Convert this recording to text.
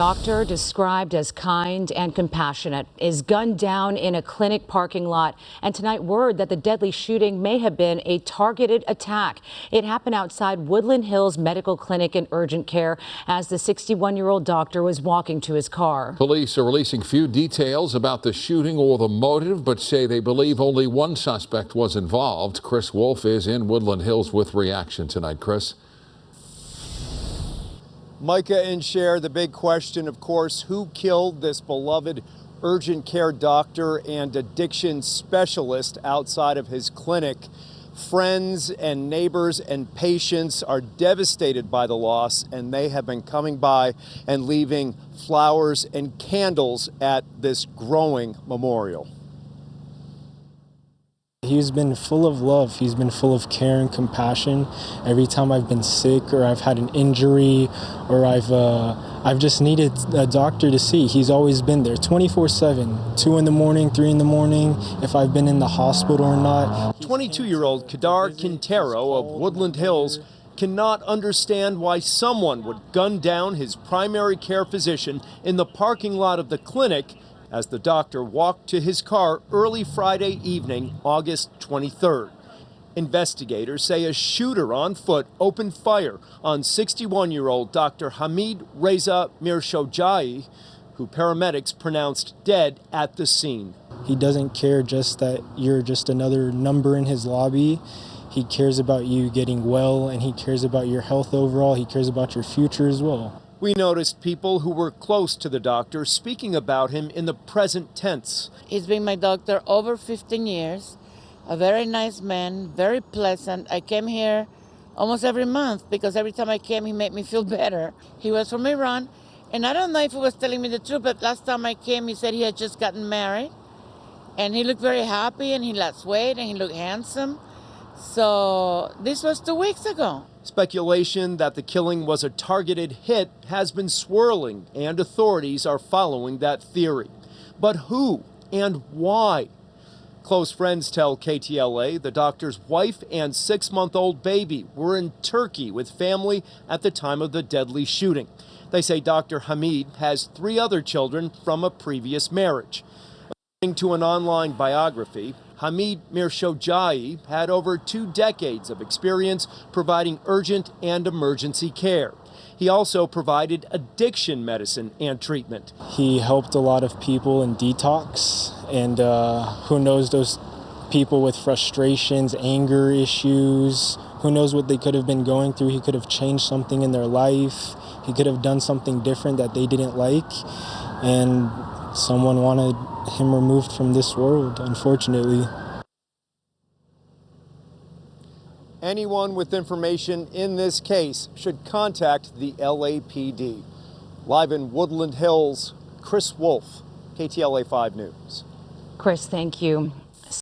Doctor, described as kind and compassionate, is gunned down in a clinic parking lot. And tonight, word that the deadly shooting may have been a targeted attack. It happened outside Woodland Hills Medical Clinic in urgent care as the 61-year-old doctor was walking to his car. Police are releasing few details about the shooting or the motive, but say they believe only one suspect was involved. Chris Wolf is in Woodland Hills with reaction tonight. Chris. Micah and Cher, the big question, of course, who killed this beloved urgent care doctor and addiction specialist outside of his clinic? Friends and neighbors and patients are devastated by the loss, and they have been coming by and leaving flowers and candles at this growing memorial. He's been full of love. He's been full of care and compassion. Every time I've been sick or I've had an injury or I've just needed a doctor to see, he's always been there 24/7, 2 in the morning, 3 in the morning, if I've been in the hospital or not. 22-year-old Kadar Quintero of Woodland Hills cannot understand why someone would gun down his primary care physician in the parking lot of the clinic as the doctor walked to his car early Friday evening, August 23rd. Investigators say a shooter on foot opened fire on 61-year-old Dr. Hamid Reza Mirshodjai, who paramedics pronounced dead at the scene. He doesn't care just that you're just another number in his lobby. He cares about you getting well, and he cares about your health overall. He cares about your future as well. We noticed people who were close to the doctor speaking about him in the present tense. He's been my doctor over 15 years, a very nice man, very pleasant. I came here almost every month because every time I came, he made me feel better. He was from Iran, and I don't know if he was telling me the truth, but last time I came, he said he had just gotten married, and he looked very happy, and he lost weight, and he looked handsome. So this was 2 weeks ago. Speculation that the killing was a targeted hit has been swirling, and authorities are following that theory. But who and why? Close friends tell KTLA the doctor's wife and 6-month-old baby were in Turkey with family at the time of the deadly shooting. They say Dr. Hamid has 3 other children from a previous marriage. According to an online biography, Hamid Mirshodjai had over 2 decades of experience providing urgent and emergency care. He also provided addiction medicine and treatment. He helped a lot of people in detox, and who knows, those people with frustrations, anger issues, who knows what they could have been going through. He could have changed something in their life. He could have done something different that they didn't like, and someone wanted him removed from this world, unfortunately. Anyone with information in this case should contact the LAPD. Live in Woodland Hills, Chris Wolf, KTLA 5 News. Chris, thank you.